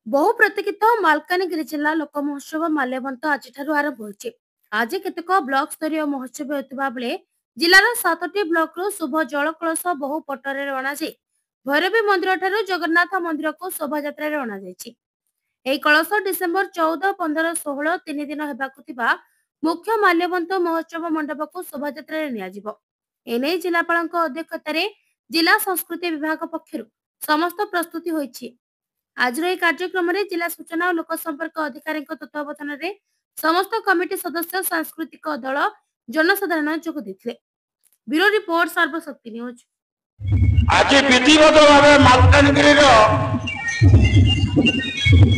बहु प्रतीक्षित मालकानगिरी जिला लोक महोत्सव माल्यवंत आज आरंभ होइछि। आज केतेक ब्लॉक स्तरीय महोत्सव होता बेले जिलार 7टी ब्लॉक रु शुभ जल कलश बहु पटरे अणा भैरवी मंदिर ठारू जगन्नाथ मंदिर को शोभा यात्रा अणा यह कलश डिसेम्बर 14, 15, 16 तीन दिन होगा मुख्य माल्यवंत महोत्सव मंडप को शोभा यात्रा एने जिलापाल अध्यक्षतार जिला संस्कृति विभाग पक्षर समस्त प्रस्तुति होइछि। आज कार्यक्रम में जिला सूचना और लोक संपर्क अधिकारी तत्वावधान में समस्त कमिटी सदस्य सांस्कृतिक दल जनसाधारण जोग देथिले। Bureau report Sarbashakti news. आज विधिवत भाव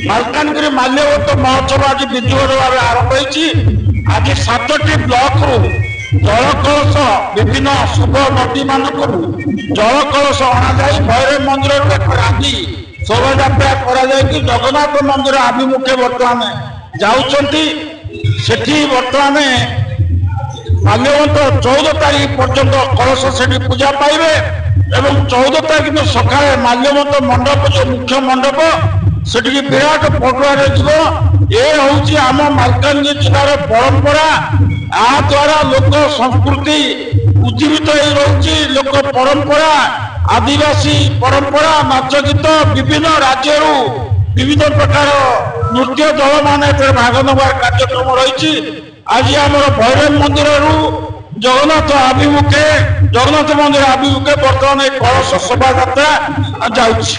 मालकानगिरी माल्यवंत महोत्सव आज विधिवत भाव आरंभ होइछि। आज 7टी ब्लॉक रु जल कलश विभिन्न शुभ नदी मानक जल कलश अणा भैरव मंदिर रांधि शोभा यात्रा कर जगन्नाथ मंदिर आभिमुखे बर्तमान जाउछंती। सेठी बर्तमान माल्यवंत 14 तारीख पर्यंत कलश से पूजा पाइबे एवं 14 तारीख दिन सकाळे माल्यवंत मंडप जो मुख्य मंडप सेठी विराट पटुआरे जीव। ये हूँ आम मालकानगिरी जिलार परंपरा। आ द्वारा लोक संस्कृति उज्जीवित रही लोक परंपरा आदिवासी परंपरा नाच गीत विभिन्न राज्य विभिन्न प्रकार नृत्य दल मान भाग नबार कार्यक्रम रही। आज आम भैरव मंदिर जगन्नाथ मंदिर आभिमुखे बर्तमान कलश शोभा यात्रा जाऊँगी।